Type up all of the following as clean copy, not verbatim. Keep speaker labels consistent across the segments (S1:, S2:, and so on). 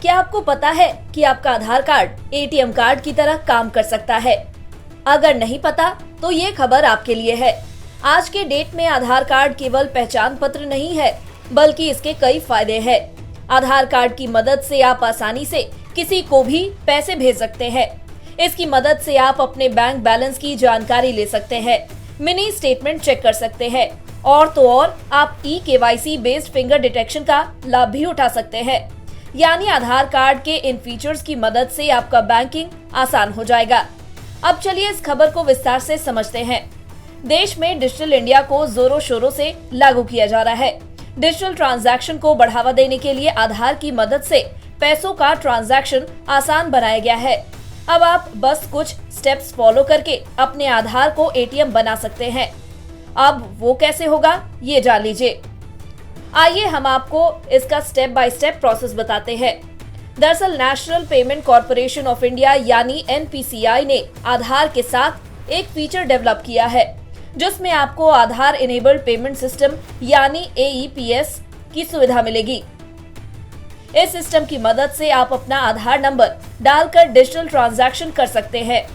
S1: क्या आपको पता है कि आपका आधार कार्ड एटीएम कार्ड की तरह काम कर सकता है? अगर नहीं पता तो ये खबर आपके लिए है। आज के डेट में आधार कार्ड केवल पहचान पत्र नहीं है, बल्कि इसके कई फायदे हैं। आधार कार्ड की मदद से आप आसानी से किसी को भी पैसे भेज सकते हैं। इसकी मदद से आप अपने बैंक बैलेंस की जानकारी ले सकते हैं, मिनी स्टेटमेंट चेक कर सकते हैं और तो और आप ई-केवाईसी बेस्ड फिंगर डिटेक्शन का लाभ भी उठा सकते हैं। यानी आधार कार्ड के इन फीचर्स की मदद से आपका बैंकिंग आसान हो जाएगा। अब चलिए इस खबर को विस्तार से समझते हैं। देश में डिजिटल इंडिया को जोरों शोरों से लागू किया जा रहा है। डिजिटल ट्रांजैक्शन को बढ़ावा देने के लिए आधार की मदद से पैसों का ट्रांजैक्शन आसान बनाया गया है। अब आप बस कुछ स्टेप्स फॉलो करके अपने आधार को एटीएम बना सकते हैं। अब वो कैसे होगा, ये जान लीजिए। आइए हम आपको इसका स्टेप बाय स्टेप प्रोसेस बताते हैं। दरअसल national payment corporation of India यानी एनपीसीआई ने आधार के साथ एक फीचर डेवलप किया है, जिसमें आपको आधार इनेबल्ड पेमेंट सिस्टम यानी एईपीएस की सुविधा मिलेगी। इस सिस्टम की मदद से आप अपना आधार नंबर डालकर डिजिटल ट्रांजैक्शन कर सकते हैं।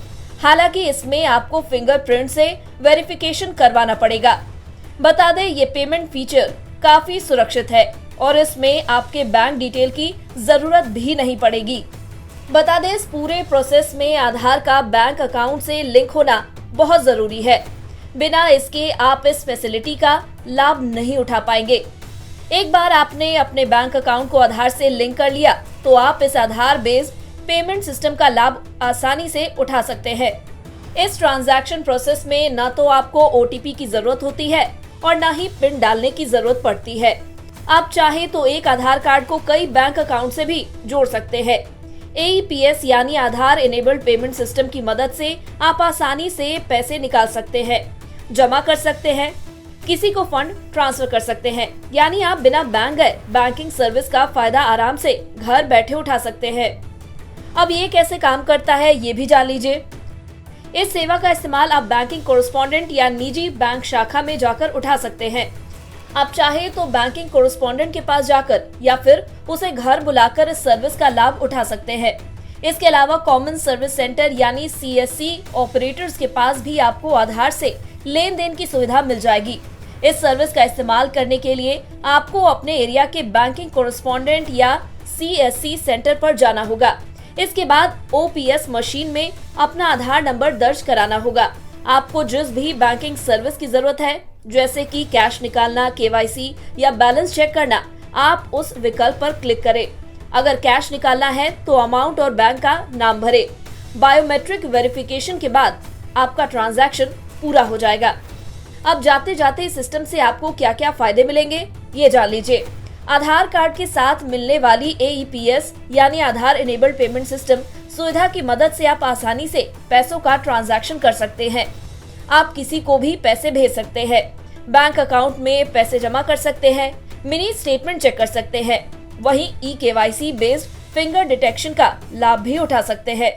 S1: हालांकि इसमें आपको फिंगरप्रिंट से वेरिफिकेशन करवाना पड़ेगा। बता दें, ये पेमेंट फीचर काफी सुरक्षित है और इसमें आपके बैंक डिटेल की जरूरत भी नहीं पड़ेगी। बता दें, इस पूरे प्रोसेस में आधार का बैंक अकाउंट से लिंक होना बहुत जरूरी है। बिना इसके आप इस फैसिलिटी का लाभ नहीं उठा पाएंगे। एक बार आपने अपने बैंक अकाउंट को आधार से लिंक कर लिया तो आप इस आधार बेस्ड पेमेंट सिस्टम का लाभ आसानी से उठा सकते हैं। इस ट्रांजैक्शन प्रोसेस में न तो आपको ओटीपी की जरूरत होती है और न ही पिन डालने की जरूरत पड़ती है। आप चाहे तो एक आधार कार्ड को कई बैंक अकाउंट से भी जोड़ सकते हैं। एईपीएस यानी आधार इनेबल्ड पेमेंट सिस्टम की मदद से आप आसानी से पैसे निकाल सकते हैं, जमा कर सकते हैं, किसी को फंड ट्रांसफर कर सकते हैं। यानी आप बिना बैंक गए बैंकिंग सर्विस का फायदा आराम से घर बैठे उठा सकते हैं। अब ये कैसे काम करता है, ये भी जान लीजिए। इस सेवा का इस्तेमाल आप बैंकिंग कोरेस्पोंडेंट या निजी बैंक शाखा में जाकर उठा सकते हैं। आप चाहे तो बैंकिंग कोरेस्पोंडेंट के पास जाकर या फिर उसे घर बुलाकर इस सर्विस का लाभ उठा सकते हैं। इसके अलावा कॉमन सर्विस सेंटर यानी सीएससी ऑपरेटर्स के पास भी आपको आधार से लेन देन की सुविधा मिल जाएगी। इस सर्विस का इस्तेमाल करने के लिए आपको अपने एरिया के बैंकिंग कोरेस्पोंडेंट या सीएससी सेंटर पर जाना होगा। इसके बाद ओपीएस मशीन में अपना आधार नंबर दर्ज कराना होगा। आपको जिस भी बैंकिंग सर्विस की जरूरत है, जैसे कि कैश निकालना, केवाईसी या बैलेंस चेक करना, आप उस विकल्प पर क्लिक करें। अगर कैश निकालना है तो अमाउंट और बैंक का नाम भरे। बायोमेट्रिक वेरिफिकेशन के बाद आपका ट्रांजैक्शन पूरा हो जाएगा। अब जाते जाते इस सिस्टम से आपको क्या क्या फायदे मिलेंगे, ये जान लीजिए। आधार कार्ड के साथ मिलने वाली एईपीएस यानी आधार इनेबल्ड पेमेंट सिस्टम सुविधा की मदद से आप आसानी से पैसों का ट्रांजैक्शन कर सकते हैं। आप किसी को भी पैसे भेज सकते हैं, बैंक अकाउंट में पैसे जमा कर सकते हैं, मिनी स्टेटमेंट चेक कर सकते हैं, वहीं ई-केवाईसी बेस्ड फिंगर डिटेक्शन का लाभ भी उठा सकते हैं।